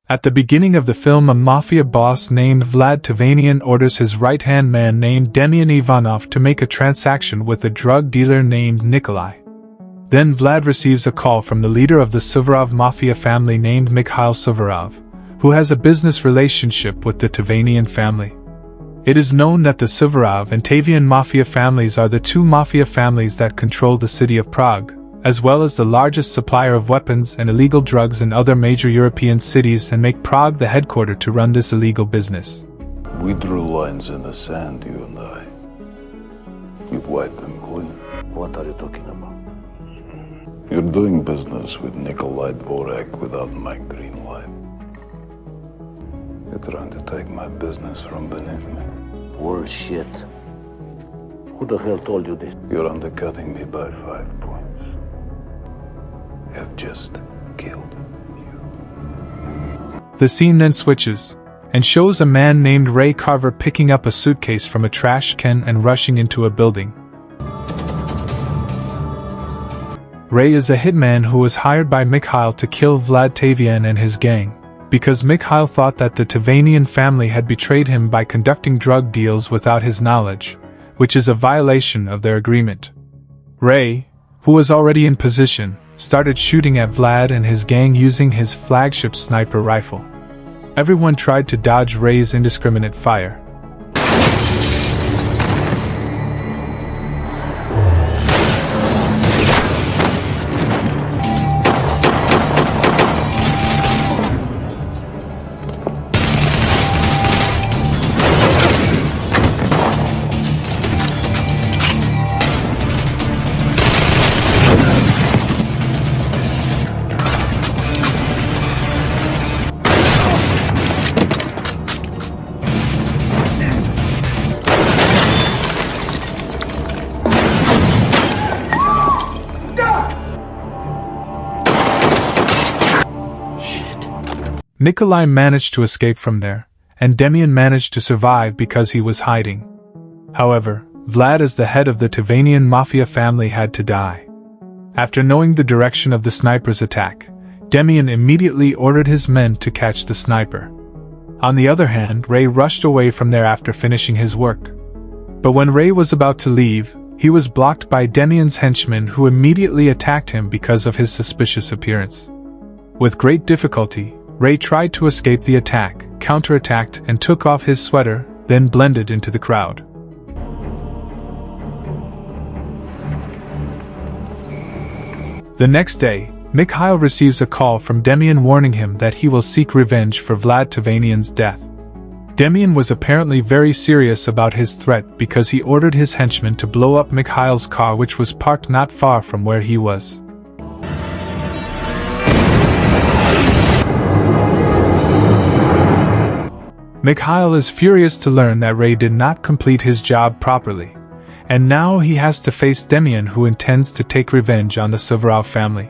At the beginning of the film, a mafia boss named Vlad Tavanian orders his right-hand man named Demian Ivanov to make a transaction with a drug dealer named Nikolai. Then Vlad receives a call from the leader of the Suvorov mafia family named Mikhail Suvorov, who has a business relationship with the Tavanian family. It is known that the Suvorov and Tavian mafia families are the two mafia families that control the city of Prague, as well as the largest supplier of weapons and illegal drugs in other major European cities, and make Prague the headquarters to run this illegal business. We drew lines in the sand, you and I. You've wiped them clean. What are you talking about? You're doing business with Nikolai Dvorak without my green light. You're trying to take my business from beneath me. Bullshit. Who the hell told you this? You're undercutting me by 5 points. I've just killed you. The scene then switches, and shows a man named Ray Carver picking up a suitcase from a trash can and rushing into a building. Ray is a hitman who was hired by Mikhail to kill Vlad Tavian and his gang, because Mikhail thought that the Tavanian family had betrayed him by conducting drug deals without his knowledge, which is a violation of their agreement. Ray, who was already in position, started shooting at Vlad and his gang using his flagship sniper rifle. Everyone tried to dodge Ray's indiscriminate fire. Nikolai managed to escape from there, and Demian managed to survive because he was hiding. However, Vlad, as the head of the Tavanian mafia family, had to die. After knowing the direction of the sniper's attack, Demian immediately ordered his men to catch the sniper. On the other hand, Ray rushed away from there after finishing his work. But when Ray was about to leave, he was blocked by Demian's henchmen, who immediately attacked him because of his suspicious appearance. With great difficulty, Ray tried to escape the attack, counterattacked, and took off his sweater, then blended into the crowd. The next day, Mikhail receives a call from Demian warning him that he will seek revenge for Vlad Tavanian's death. Demian was apparently very serious about his threat because he ordered his henchmen to blow up Mikhail's car, which was parked not far from where he was. Mikhail is furious to learn that Ray did not complete his job properly, and now he has to face Demian, who intends to take revenge on the Suvorov family.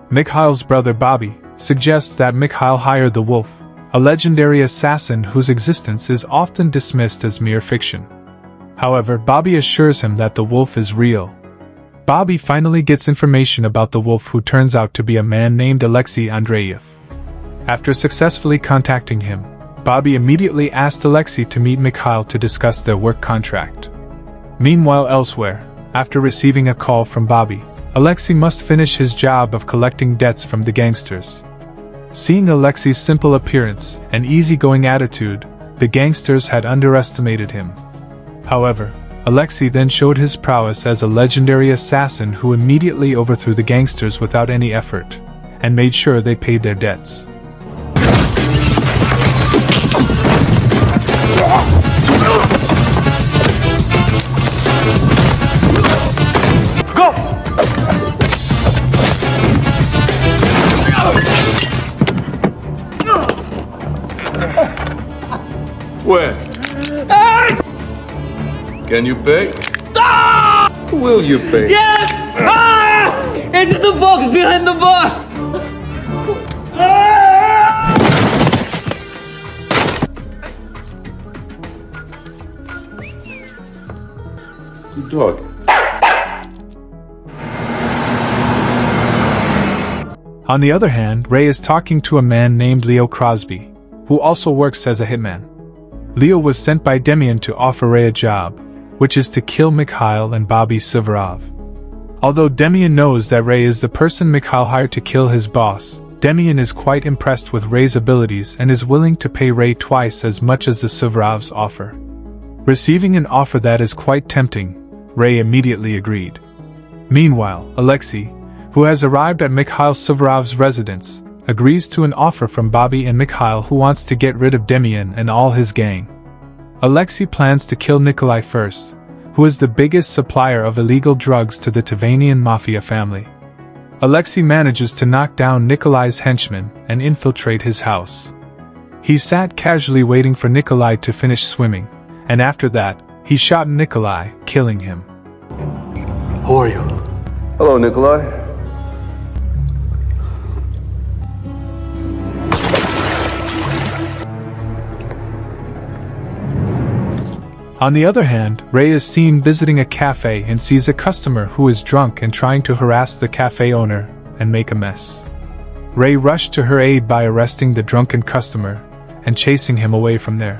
Mikhail's brother Bobby suggests that Mikhail hire the Wolf, a legendary assassin whose existence is often dismissed as mere fiction. However, Bobby assures him that the Wolf is real. Bobby finally gets information about the Wolf, who turns out to be a man named Alexei Andreev. After successfully contacting him, Bobby immediately asked Alexei to meet Mikhail to discuss their work contract. Meanwhile, elsewhere, after receiving a call from Bobby, Alexei must finish his job of collecting debts from the gangsters. Seeing Alexei's simple appearance and easygoing attitude, the gangsters had underestimated him. However, Alexei then showed his prowess as a legendary assassin who immediately overthrew the gangsters without any effort, and made sure they paid their debts. Go! Where? Can you pay? Will you pay? Yes! It's in the box behind the bar! Good dog. On the other hand, Ray is talking to a man named Leo Crosby, who also works as a hitman. Leo was sent by Demian to offer Ray a job, which is to kill Mikhail and Bobby Suvorov. Although Demian knows that Ray is the person Mikhail hired to kill his boss, Demian is quite impressed with Ray's abilities and is willing to pay Ray twice as much as the Suvorovs offer. Receiving an offer that is quite tempting, Ray immediately agreed. Meanwhile, Alexei, who has arrived at Mikhail Suvorov's residence, agrees to an offer from Bobby and Mikhail, who wants to get rid of Demian and all his gang. Alexei plans to kill Nikolai first, who is the biggest supplier of illegal drugs to the Tavanian mafia family. Alexei manages to knock down Nikolai's henchman and infiltrate his house. He sat casually waiting for Nikolai to finish swimming, and after that, he shot Nikolai, killing him. Who are you? Hello, Nikolai. On the other hand, Ray is seen visiting a cafe and sees a customer who is drunk and trying to harass the cafe owner and make a mess. Ray rushed to her aid by arresting the drunken customer and chasing him away from there.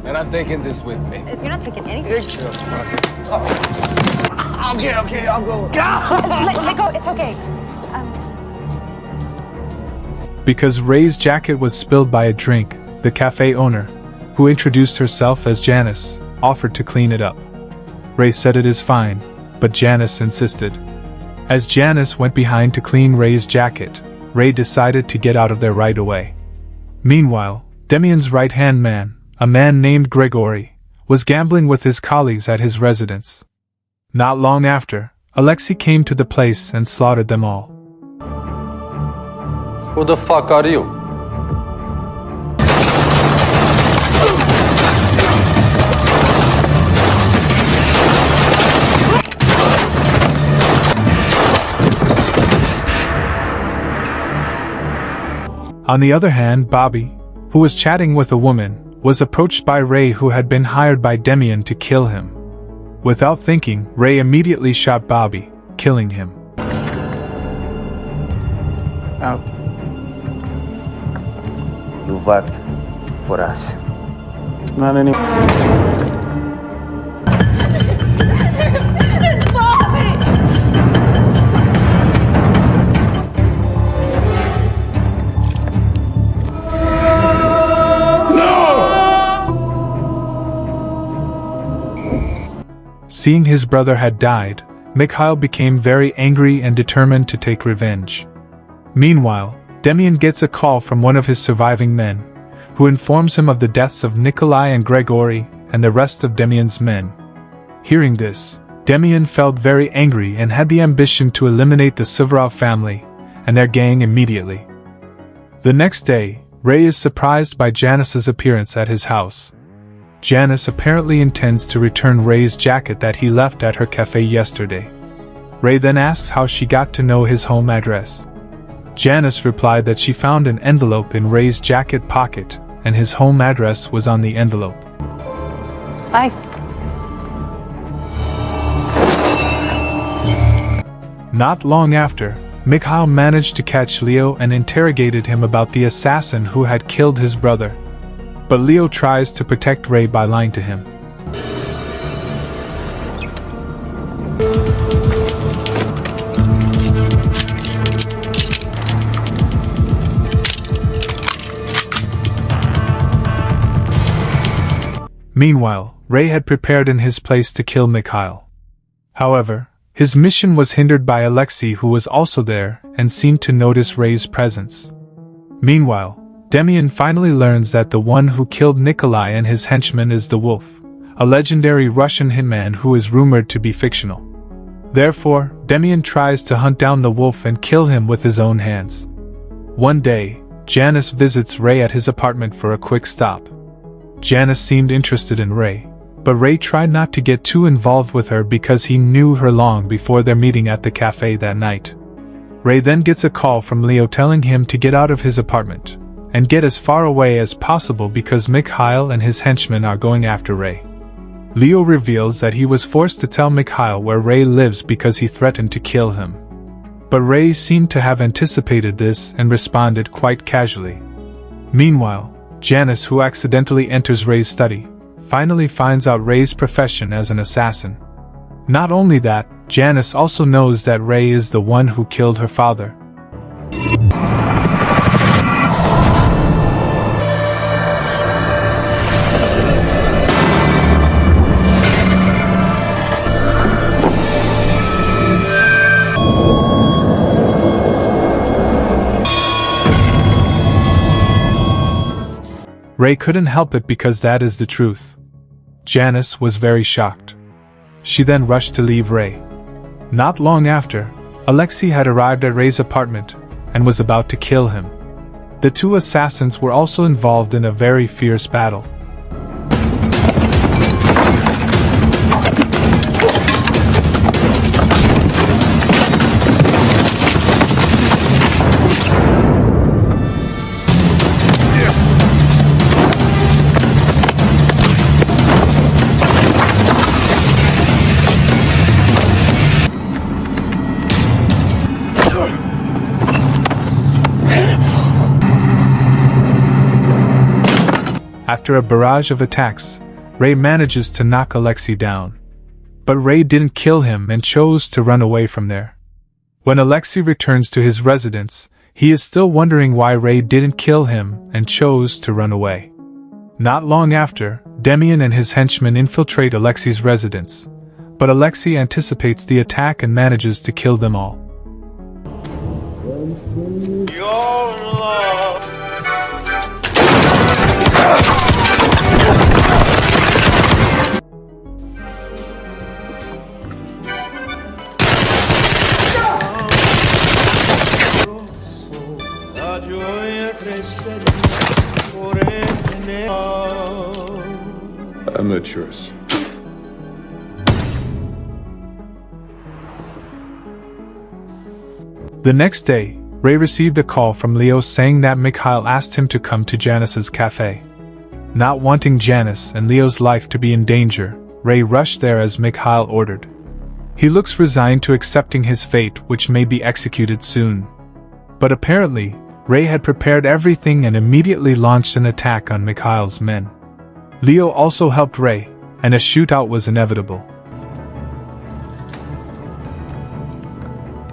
And I'm taking this with me. If you're not taking anything. Okay, I'll go. Let go, it's okay. Because Ray's jacket was spilled by a drink, the cafe owner, who introduced herself as Janice, offered to clean it up. Ray said it is fine, but Janice insisted. As Janice went behind to clean Ray's jacket, Ray decided to get out of there right away. Meanwhile, Demian's right-hand man, a man named Gregory, was gambling with his colleagues at his residence. Not long after, Alexei came to the place and slaughtered them all. Who the fuck are you? On the other hand, Bobby, who was chatting with a woman, was approached by Ray, who had been hired by Demian to kill him. Without thinking, Ray immediately shot Bobby, killing him. Out. You worked for us. Not anymore. Seeing his brother had died, Mikhail became very angry and determined to take revenge. Meanwhile, Demian gets a call from one of his surviving men, who informs him of the deaths of Nikolai and Gregory and the rest of Demian's men. Hearing this, Demian felt very angry and had the ambition to eliminate the Suvorov family and their gang immediately. The next day, Ray is surprised by Janice's appearance at his house. Janice apparently intends to return Ray's jacket that he left at her cafe yesterday. Ray then asks how she got to know his home address. Janice replied that she found an envelope in Ray's jacket pocket, and his home address was on the envelope. Bye. Not long after, Mikhail managed to catch Leo and interrogated him about the assassin who had killed his brother. But Leo tries to protect Ray by lying to him. Meanwhile, Ray had prepared in his place to kill Mikhail. However, his mission was hindered by Alexei, who was also there and seemed to notice Ray's presence. Meanwhile, Demian finally learns that the one who killed Nikolai and his henchman is the Wolf, a legendary Russian hitman who is rumored to be fictional. Therefore, Demian tries to hunt down the Wolf and kill him with his own hands. One day, Janice visits Ray at his apartment for a quick stop. Janice seemed interested in Ray, but Ray tried not to get too involved with her because he knew her long before their meeting at the cafe that night. Ray then gets a call from Leo telling him to get out of his apartment and get as far away as possible because Mikhail and his henchmen are going after Ray. Leo reveals that he was forced to tell Mikhail where Ray lives because he threatened to kill him. But Ray seemed to have anticipated this and responded quite casually. Meanwhile, Janice, who accidentally enters Ray's study, finally finds out Ray's profession as an assassin. Not only that, Janice also knows that Ray is the one who killed her father. Ray couldn't help it because that is the truth. Janice was very shocked. She then rushed to leave Ray. Not long after, Alexei had arrived at Ray's apartment and was about to kill him. The two assassins were also involved in a very fierce battle. After a barrage of attacks, Ray manages to knock Alexei down. But Ray didn't kill him and chose to run away from there. When Alexei returns to his residence, he is still wondering why Ray didn't kill him and chose to run away. Not long after, Demian and his henchmen infiltrate Alexei's residence, but Alexei anticipates the attack and manages to kill them all. Amateurs. The next day, Ray received a call from Leo saying that Mikhail asked him to come to Janice's cafe. Not wanting Janice and Leo's life to be in danger, Ray rushed there as Mikhail ordered. He looks resigned to accepting his fate, which may be executed soon. But apparently, Ray had prepared everything and immediately launched an attack on Mikhail's men. Leo also helped Ray, and a shootout was inevitable.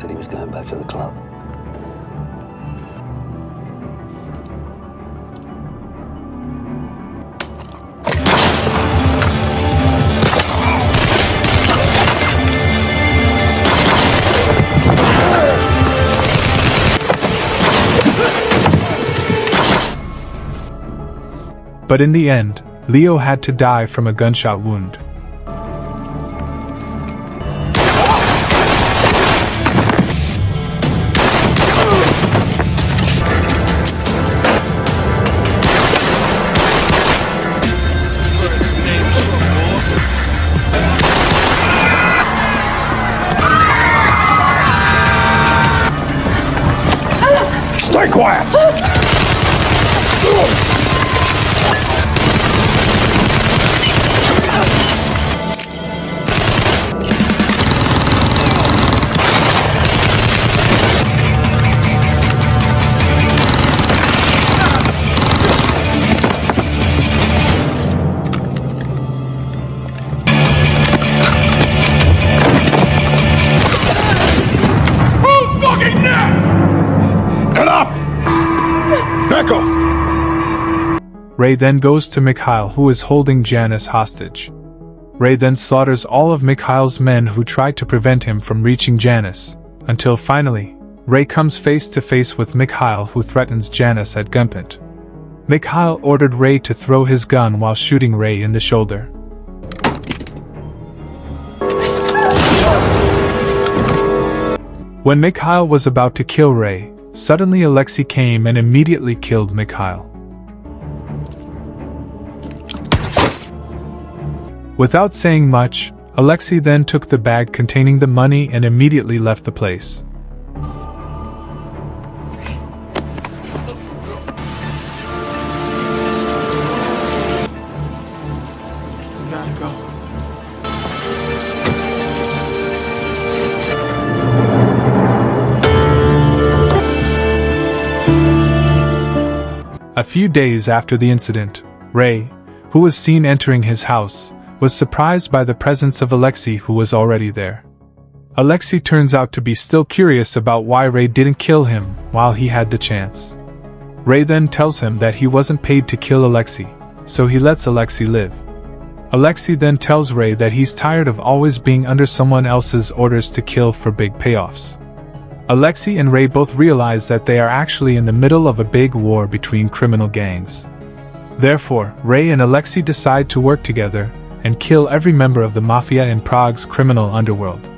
Said he was going back to the club. But in the end, Leo had to die from a gunshot wound. Stay quiet! Ray then goes to Mikhail, who is holding Janice hostage. Ray then slaughters all of Mikhail's men who tried to prevent him from reaching Janice, until finally, Ray comes face to face with Mikhail, who threatens Janice at gunpoint. Mikhail ordered Ray to throw his gun while shooting Ray in the shoulder. When Mikhail was about to kill Ray, suddenly Alexei came and immediately killed Mikhail. Without saying much, Alexei then took the bag containing the money and immediately left the place. We gotta go. few days after the incident, Ray, who was seen entering his house, was surprised by the presence of Alexei, who was already there. Alexei turns out to be still curious about why Ray didn't kill him while he had the chance. Ray then tells him that he wasn't paid to kill Alexei, so he lets Alexei live. Alexei then tells Ray that he's tired of always being under someone else's orders to kill for big payoffs. Alexei and Ray both realize that they are actually in the middle of a big war between criminal gangs. Therefore, Ray and Alexei decide to work together and kill every member of the mafia in Prague's criminal underworld.